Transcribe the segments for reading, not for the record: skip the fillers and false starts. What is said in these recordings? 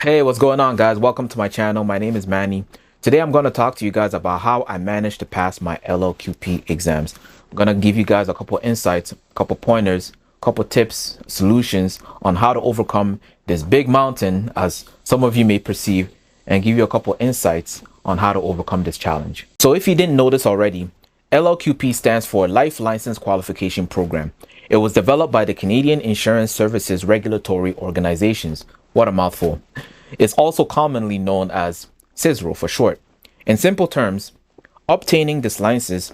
Hey, what's going on, guys? Welcome to my channel. My name is Manny. Today I'm going to talk to you guys about how I managed to pass my LLQP exams. I'm going to give you guys a couple insights, a couple pointers, a couple tips, solutions on how to overcome this big mountain, as some of you may perceive, and give you a couple insights on how to overcome this challenge. So if you didn't know this already, LLQP stands for Life License Qualification Program. It was developed by the Canadian Insurance Services Regulatory Organizations. What a mouthful. It's also commonly known as CISRO for short. In simple terms, obtaining this license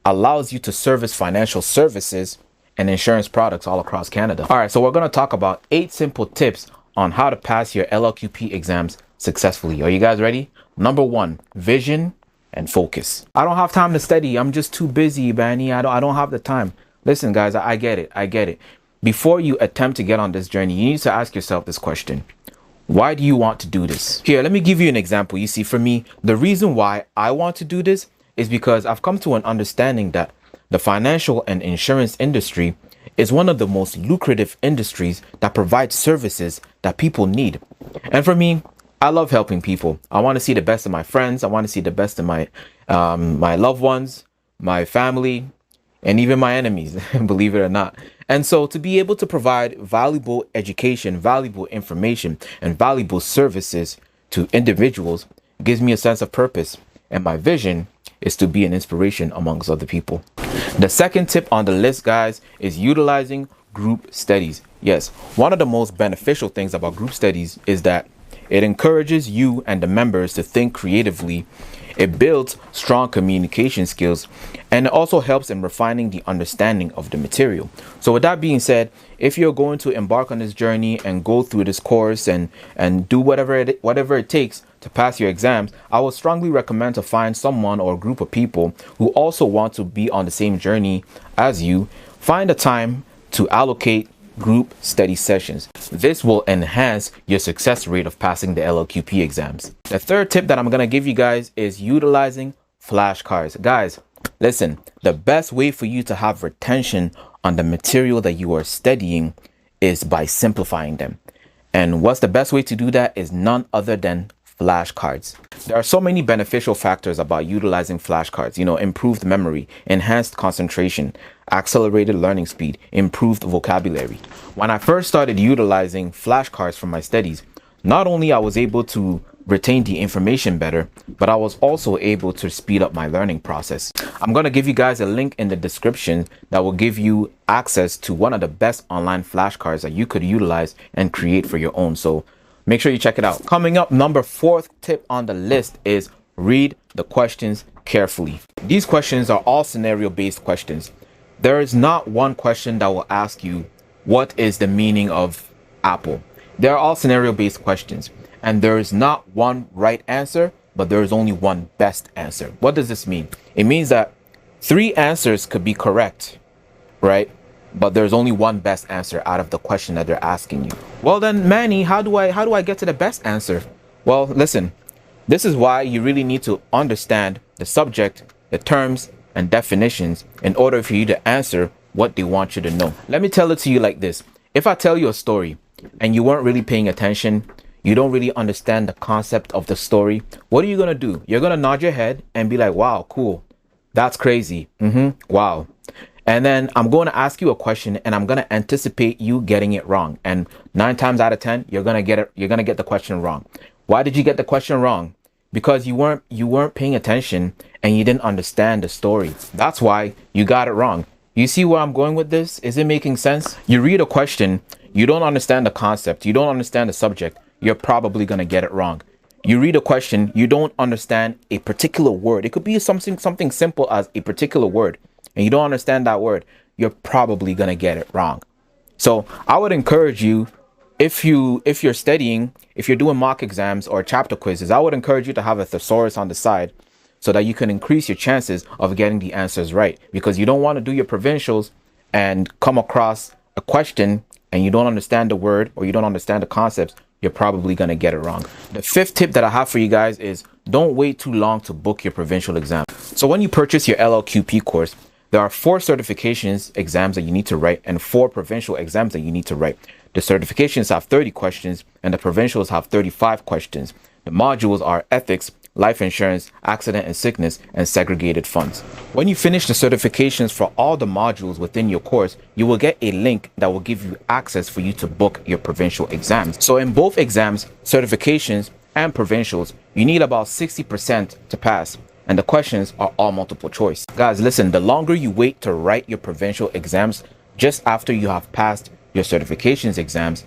allows you to service financial services and insurance products all across Canada. All right, so we're going to talk about 8 simple tips on how to pass your LLQP exams successfully. Are you guys ready? Number 1, vision and focus. I don't have time to study. I'm just too busy, Manny. I don't have the time. Listen, guys, I get it. Before you attempt to get on this journey, you need to ask yourself this question. Why do you want to do this? Here, let me give you an example. You see, for me, the reason why I want to do this is because I've come to an understanding that the financial and insurance industry is one of the most lucrative industries that provides services that people need. And for me, I love helping people. I want to see the best of my friends. I want to see the best of my loved ones, my family, and even my enemies, believe it or not. And so to be able to provide valuable education, valuable information, and valuable services to individuals gives me a sense of purpose. And my vision is to be an inspiration amongst other people. The second tip on the list, guys, is utilizing group studies. Yes, one of the most beneficial things about group studies is that it encourages you and the members to think creatively. It builds strong communication skills, and it also helps in refining the understanding of the material. So with that being said, if you're going to embark on this journey and go through this course and do whatever it takes to pass your exams, I would strongly recommend to find someone or a group of people who also want to be on the same journey as you. Find a time to allocate group study sessions. This will enhance your success rate of passing the LLQP exams. The third tip that I'm going to give you guys is utilizing flashcards. Guys, listen, the best way for you to have retention on the material that you are studying is by simplifying them. And what's the best way to do that is none other than flashcards. There are so many beneficial factors about utilizing flashcards. Improved memory, enhanced concentration, accelerated learning speed, improved vocabulary. When I first started utilizing flashcards for my studies, not only I was able to retain the information better, but I was also able to speed up my learning process. I'm going to give you guys a link in the description that will give you access to one of the best online flashcards that you could utilize and create for your own. So make sure you check it out. Coming up, number 4th tip on the list is read the questions carefully. These questions are all scenario-based questions. There is not one question that will ask you, what is the meaning of apple? They're all scenario-based questions. And there is not one right answer, but there is only one best answer. What does this mean? It means that 3 answers could be correct, right? But there's only one best answer out of the question that they're asking you. Well then, Manny, how do I get to the best answer? Well, listen, this is why you really need to understand the subject, the terms, and definitions in order for you to answer what they want you to know. Let me tell it to you like this. If I tell you a story and you weren't really paying attention, you don't really understand the concept of the story, what are you going to do? You're going to nod your head and be like, wow, cool. That's crazy. Wow. And then I'm going to ask you a question and I'm going to anticipate you getting it wrong. And 9 times out of 10, you're going to get it. You're going to get the question wrong. Why did you get the question wrong? Because you weren't paying attention and you didn't understand the story. That's why you got it wrong. You see where I'm going with this? Is it making sense? You read a question, you don't understand the concept, you don't understand the subject, you're probably going to get it wrong. You read a question, you don't understand a particular word. It could be something simple as a particular word, and you don't understand that word, you're probably going to get it wrong. So I would encourage you, if you're studying, if you're doing mock exams or chapter quizzes, I would encourage you to have a thesaurus on the side so that you can increase your chances of getting the answers right, because you don't want to do your provincials and come across a question and you don't understand the word or you don't understand the concepts. You're probably going to get it wrong. The 5th tip that I have for you guys is don't wait too long to book your provincial exam. So when you purchase your LLQP course, there are 4 certifications exams that you need to write and 4 provincial exams that you need to write. The certifications have 30 questions, and the provincials have 35 questions. The modules are ethics, life insurance, accident and sickness, and segregated funds. When you finish the certifications for all the modules within your course, you will get a link that will give you access for you to book your provincial exams. So in both exams, certifications and provincials, you need about 60% to pass, and the questions are all multiple choice. Guys, listen, the longer you wait to write your provincial exams just after you have passed your certifications exams,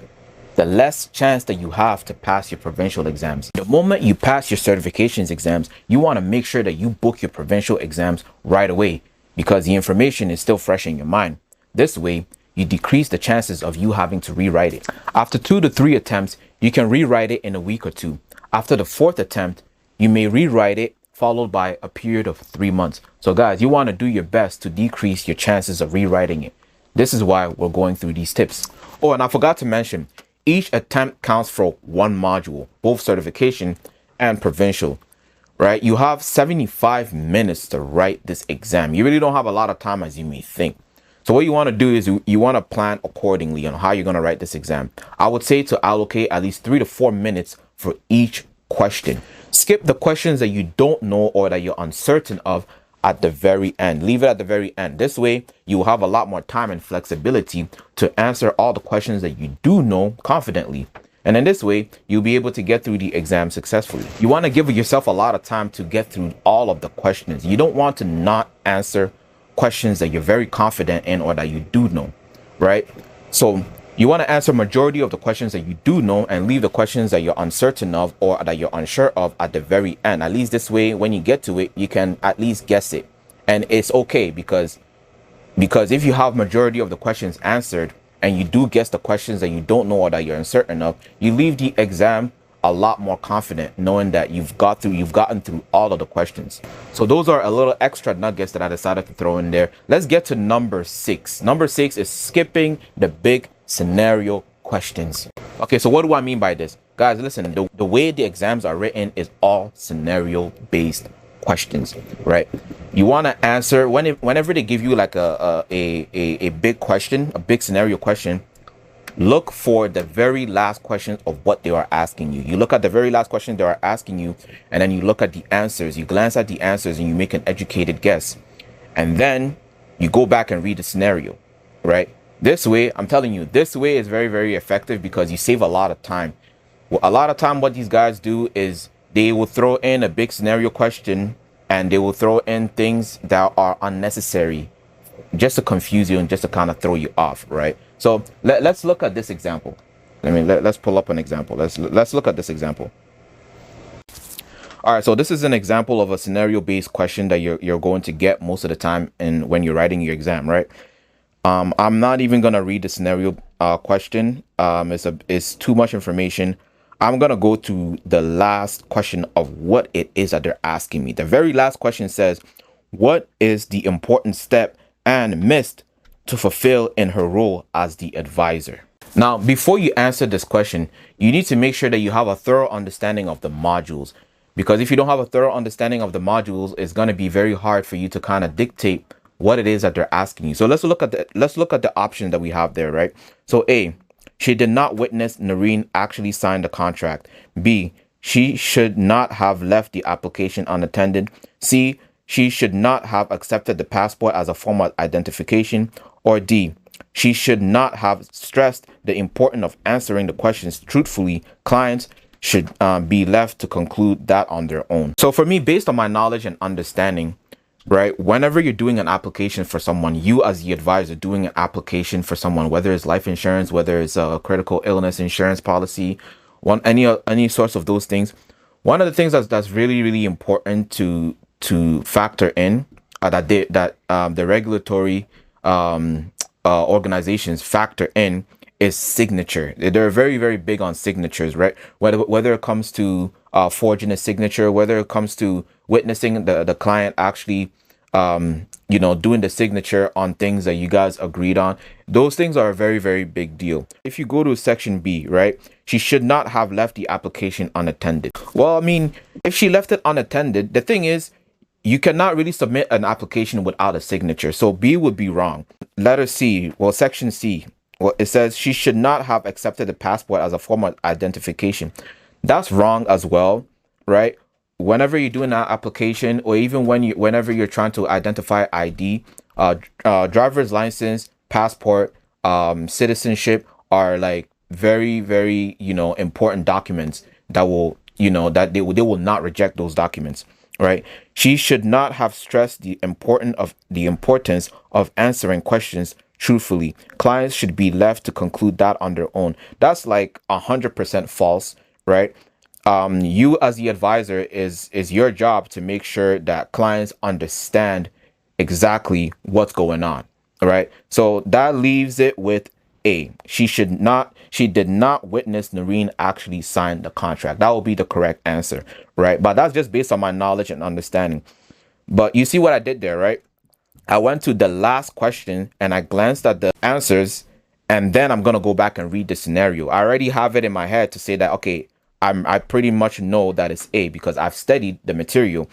the less chance that you have to pass your provincial exams. The moment you pass your certifications exams, you want to make sure that you book your provincial exams right away, because the information is still fresh in your mind. This way, you decrease the chances of you having to rewrite it. After 2 to 3 attempts, you can rewrite it in a week or 2. After the 4th attempt, you may rewrite it, followed by a period of 3 months. So guys, you want to do your best to decrease your chances of rewriting it. This is why we're going through these tips. Oh, and I forgot to mention, each attempt counts for 1 module, both certification and provincial, right? You have 75 minutes to write this exam. You really don't have a lot of time as you may think. So what you want to do is you want to plan accordingly on how you're going to write this exam. I would say to allocate at least 3 to 4 minutes for each question. Skip the questions that you don't know or that you're uncertain of at the very end. Leave it at the very end. This way, you will have a lot more time and flexibility to answer all the questions that you do know confidently. And in this way, you'll be able to get through the exam successfully. You want to give yourself a lot of time to get through all of the questions. You don't want to not answer questions that you're very confident in or that you do know, right? So you want to answer majority of the questions that you do know and leave the questions that you're uncertain of or that you're unsure of at the very end. At least this way, when you get to it, you can at least guess it. And it's okay because if you have majority of the questions answered and you do guess the questions that you don't know or that you're uncertain of, you leave the exam a lot more confident knowing that you've gotten through all of the questions. So those are a little extra nuggets that I decided to throw in there. Let's get to number 6. Number 6 is skipping the big scenario questions. Okay, so what do I mean by this? Guys, listen, the way the exams are written is all scenario based questions, right? You want to answer whenever they give you like a big question, a big scenario question, look for the very last question of what they are asking you. You look at the very last question they are asking you, and then you look at the answers. You glance at the answers and you make an educated guess. And then you go back and read the scenario, right? This way, I'm telling you, this way is very, very effective because you save a lot of time. Well, a lot of time, what these guys do is they will throw in a big scenario question and they will throw in things that are unnecessary just to confuse you and just to kind of throw you off, right? So let's look at this example. Let's pull up an example. Let's look at this example. All right, so this is an example of a scenario-based question that you're going to get most of the time when you're writing your exam, right? I'm not even gonna read the scenario question. It's too much information. I'm gonna go to the last question of what it is that they're asking me. The very last question says, "What is the important step Anne missed to fulfill in her role as the advisor?" Now, before you answer this question, you need to make sure that you have a thorough understanding of the modules, because if you don't have a thorough understanding of the modules, it's going to be very hard for you to kind of dictate what it is that they're asking you. So let's look at the option that we have there, right? So A, she did not witness Noreen actually sign the contract. B, she should not have left the application unattended. C, she should not have accepted the passport as a form of identification. Or D, she should not have stressed the importance of answering the questions truthfully. Clients should be left to conclude that on their own. So for me, based on my knowledge and understanding, right, whenever you're doing an application for someone, you as the advisor doing an application for someone, whether it's life insurance, whether it's a critical illness insurance policy, any sorts of those things, one of the things that's really, really important to factor in that the regulatory organizations factor in is signature. They're very, very big on signatures, right? Whether it comes to forging a signature, whether it comes to witnessing the client actually doing the signature on things that you guys agreed on, those things are a very, very big deal. If you go to section B, right, she should not have left the application unattended. Well, I mean, if she left it unattended, the thing is, you cannot really submit an application without a signature. So B would be wrong. Letter C, well, section C, Well, it says she should not have accepted the passport as a form of identification. That's wrong as well, right? Whenever you're doing that application, or even whenever you're trying to identify ID, driver's license, passport, citizenship are like very, very, important documents that will, that they will not reject those documents, right? She should not have stressed the importance of answering questions truthfully. Clients should be left to conclude that on their own. That's like 100% false, right? You as the advisor is your job to make sure that clients understand exactly what's going on. All right. So that leaves it with A. She did not witness Noreen actually sign the contract. That will be the correct answer, right? But that's just based on my knowledge and understanding. But you see what I did there, right? I went to the last question and I glanced at the answers, and then I'm gonna go back and read the scenario. I already have it in my head to say that, okay, I pretty much know that it's A because I've studied the material.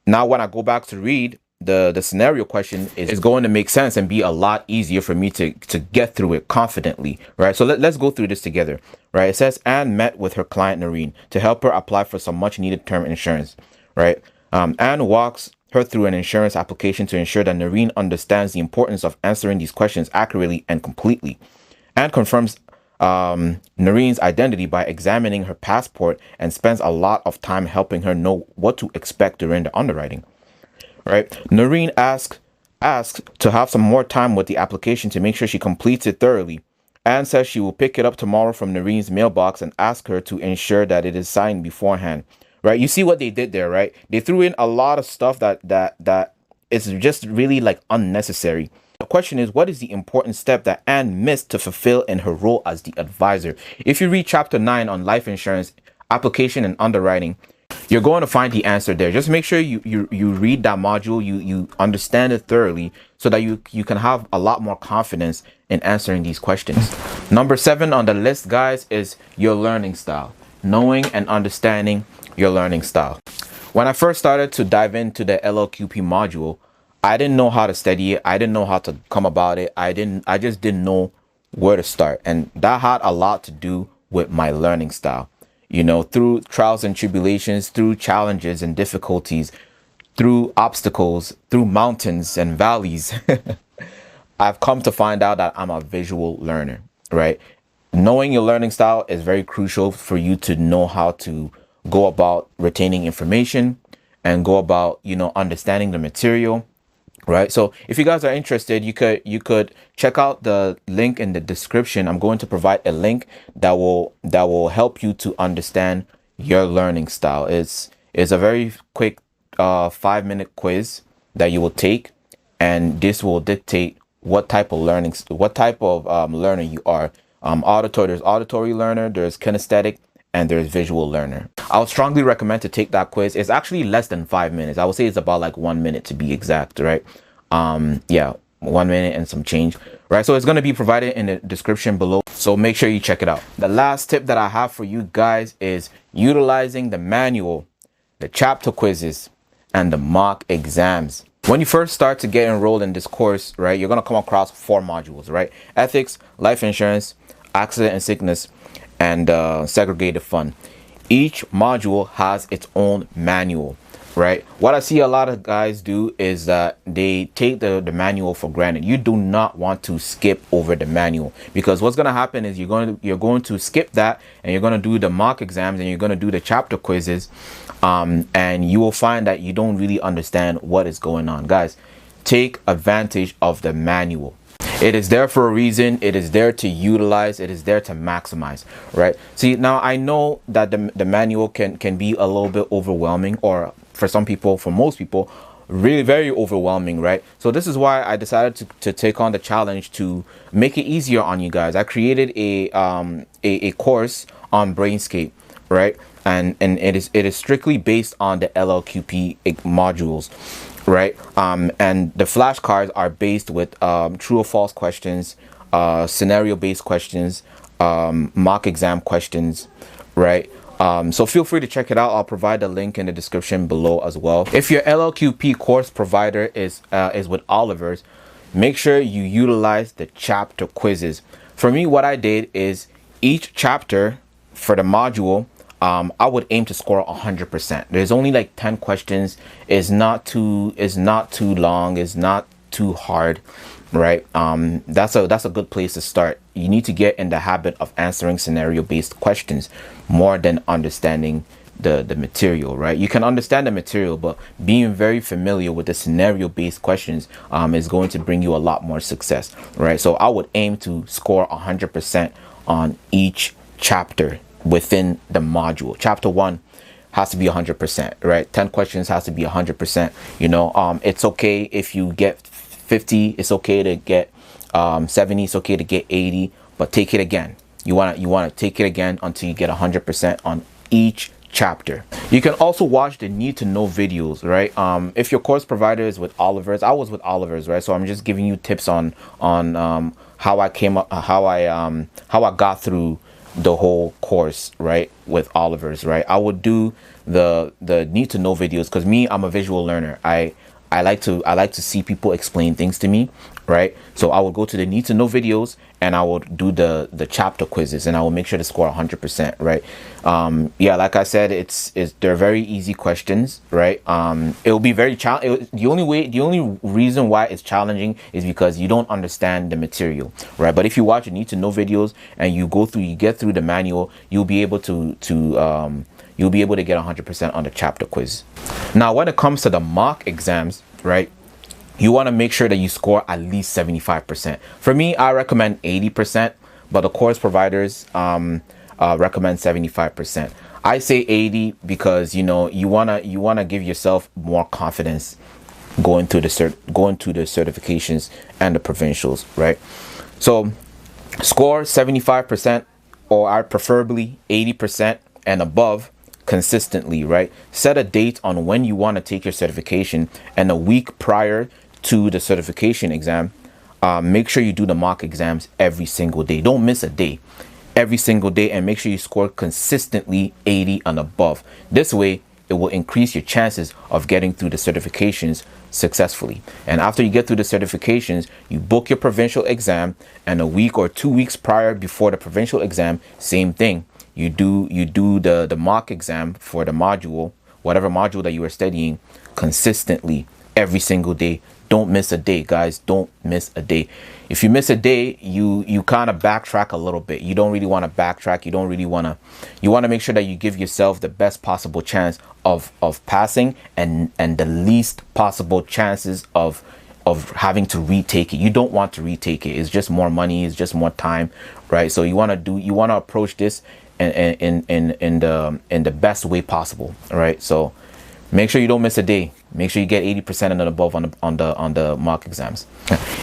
Now when I go back to read the scenario question, is going to make sense and be a lot easier for me to get through it confidently, right? So let's go through this together, right? It says Anne met with her client Noreen to help her apply for some much needed term insurance, right? Anne walks her through an insurance application to ensure that Noreen understands the importance of answering these questions accurately and completely. Anne confirms Noreen's identity by examining her passport and spends a lot of time helping her know what to expect during the underwriting. Right? Noreen asks to have some more time with the application to make sure she completes it thoroughly. Anne says she will pick it up tomorrow from Noreen's mailbox and ask her to ensure that it is signed beforehand. Right? You see what they did there, right? They threw in a lot of stuff that is just really like unnecessary. The question is, what is the important step that Anne missed to fulfill in her role as the advisor? If you read chapter 9 on life insurance application and underwriting, you're going to find the answer there. Just make sure you read that module, you understand it thoroughly, so that you can have a lot more confidence in answering these questions. Number 7 on the list, guys, is your learning style. Knowing and understanding your learning style. When I first started to dive into the LLQP module, I didn't know how to study it. I didn't know how to come about it. I just didn't know where to start. And that had a lot to do with my learning style. Through trials and tribulations, through challenges and difficulties, through obstacles, through mountains and valleys, I've come to find out that I'm a visual learner, right? Knowing your learning style is very crucial for you to know how to go about retaining information and go about, understanding the material. Right. So if you guys are interested, you could check out the link in the description. I'm going to provide a link that will help you to understand your learning style. It's a very quick 5-minute quiz that you will take, and this will dictate what type of learner you are. There's auditory learner, there's kinesthetic, and there's visual learner. I would strongly recommend to take that quiz. It's actually less than 5 minutes. I would say it's about like 1 minute to be exact, right? Yeah, 1 minute and some change, right? So it's going to be provided in the description below, so make sure you check it out. The last tip that I have for you guys is utilizing the manual, the chapter quizzes, and the mock exams. When you first start to get enrolled in this course, right, you're going to come across 4 modules, right? Ethics, life insurance, accident and sickness, and segregated fund. Each module has its own manual, right? What I see a lot of guys do is that they take the manual for granted. You do not want to skip over the manual, because what's going to happen is you're going to skip that, and you're going to do the mock exams, and you're going to do the chapter quizzes, and you will find that you don't really understand what is going on. Guys, take advantage of the manual. It is there for a reason. It is there to utilize. It is there to maximize, right? See, now I know that the manual can be a little bit overwhelming, or for some people, for most people, really very overwhelming, right? So this is why I decided to take on the challenge to make it easier on you guys. I created a course on Brainscape, right? And it is strictly based on the LLQP modules, right? And the flashcards are based with true or false questions, scenario based questions, mock exam questions, right? So feel free to check it out. I'll provide the link in the description below as well. If your LLQP course provider is with Oliver's, make sure you utilize the chapter quizzes. For me, what I did is each chapter for the module, I would aim to score 100%. There's only like 10 questions. It's not too long. It's not too hard, right? That's a good place to start. You need to get in the habit of answering scenario-based questions more than understanding the material, right? You can understand the material, but being very familiar with the scenario-based questions is going to bring you a lot more success, right? So I would aim to score 100% on each chapter within the module. Chapter 1 has to be 100%, right? 10 questions has to be 100%. You know, it's okay if you get 50, it's okay to get 70, it's okay to get 80, but take it again. You want to take it again until you get 100% on each chapter. You can also watch the need to know videos, right? If your course provider is with Oliver's, I was with Oliver's, right? So I'm just giving you tips on how I came up, how I got through the whole course, right, with Oliver's, right? I would do the need to know videos because me, I'm a visual learner. I like to see people explain things to me, right? So I would go to the need to know videos and I would do the chapter quizzes and I will make sure to score 100%, right? Yeah, like I said, they're very easy questions, right? It will be very challenging. The only reason why it's challenging is because you don't understand the material, right? But if you watch the need to know videos and you get through the manual, you'll be able to get 100% on the chapter quiz. Now, when it comes to the mock exams, right, you want to make sure that you score at least 75%. For me, I recommend 80%, but the course providers recommend 75%. I say 80 because you wanna give yourself more confidence going to the certifications and the provincials, right? So score 75%, or preferably 80% and above consistently, right? Set a date on when you want to take your certification, and a week prior to the certification exam, make sure you do the mock exams every single day. Don't miss a day, every single day, and make sure you score consistently 80 and above. This way it will increase your chances of getting through the certifications successfully. And after you get through the certifications, you book your provincial exam, and a week or 2 weeks prior before the provincial exam, same thing. You do the mock exam for the module, whatever module that you are studying, consistently every single day. Don't miss a day, guys. Don't miss a day. If you miss a day, you kind of backtrack a little bit. You don't really want to backtrack. You want to make sure that you give yourself the best possible chance of passing and the least possible chances of having to retake it. You don't want to retake it. It's just more money. It's just more time, right? So you want to approach this in the best way possible, right? So make sure you don't miss a day. Make sure you get 80% and above on the mock exams.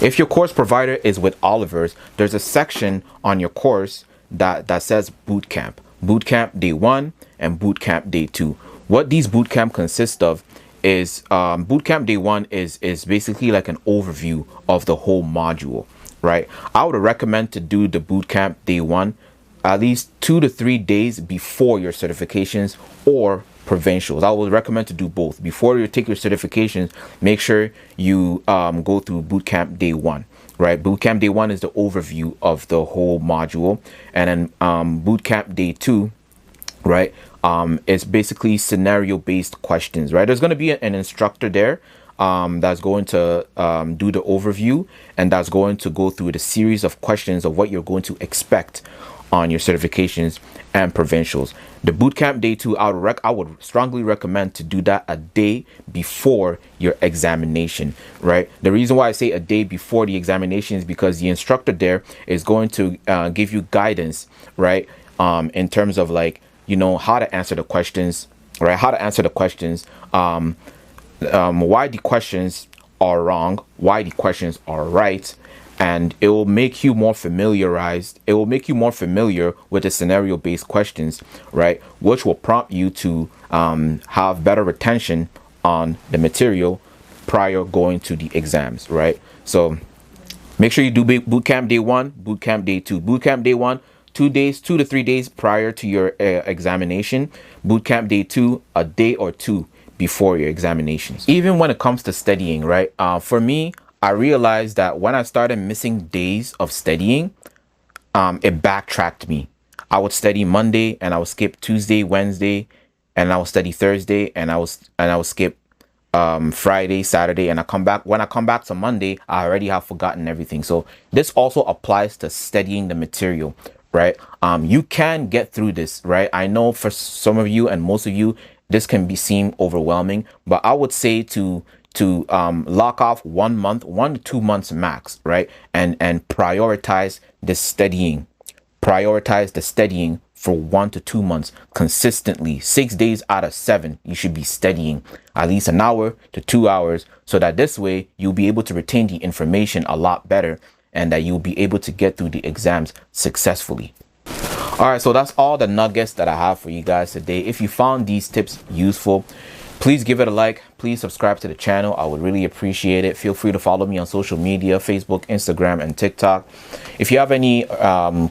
If your course provider is with Oliver's, there's a section on your course that says bootcamp day 1 and bootcamp day 2. What these bootcamp consist of is bootcamp day 1 is basically like an overview of the whole module, right? I would recommend to do the bootcamp day 1 at least 2 to 3 days before your certifications or provincials. I would recommend to do both. Before you take your certifications, make sure you go through bootcamp day 1, right? Bootcamp day 1 is the overview of the whole module, and then bootcamp day 2, right, it's basically scenario-based questions, right? There's going to be an instructor there that's going to do the overview, and that's going to go through the series of questions of what you're going to expect on your certifications and provincials. The bootcamp day 2, I would strongly recommend to do that a day before your examination, right? The reason why I say a day before the examination is because the instructor there is going to give you guidance, right, in terms of, like, how to answer the questions, right? How to answer the questions, why the questions are wrong, why the questions are right, and it will make you more familiarized. It will make you more familiar with the scenario-based questions, right? Which will prompt you to have better retention on the material prior going to the exams, right? So make sure you do bootcamp day 1, bootcamp day 2. Bootcamp day 1, 2 to 3 days prior to your examination. Bootcamp day 2, a day or 2 before your examinations. Even when it comes to studying, right? For me, I realized that when I started missing days of studying, it backtracked me. I would study Monday and I would skip Tuesday, Wednesday, and I would study Thursday and I would skip Friday, Saturday, and I come back. When I come back to Monday, I already have forgotten everything. So this also applies to studying the material, right? You can get through this, right? I know for some of you and most of you, this can seem overwhelming, but I would say to lock off 1 month, 1 to 2 months max, right? And prioritize the studying. Prioritize the studying for 1 to 2 months consistently. 6 days out of 7, you should be studying at least an hour to 2 hours, so that this way you'll be able to retain the information a lot better and that you'll be able to get through the exams successfully. All right, so that's all the nuggets that I have for you guys today. If you found these tips useful, please give it a like. Please subscribe to the channel. I would really appreciate it. Feel free to follow me on social media, Facebook, Instagram, and TikTok. If you have any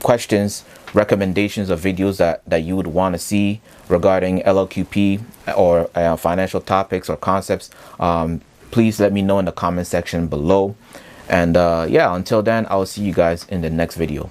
questions, recommendations of videos that you would want to see regarding LLQP or financial topics or concepts, please let me know in the comment section below. And yeah, until then, I will see you guys in the next video.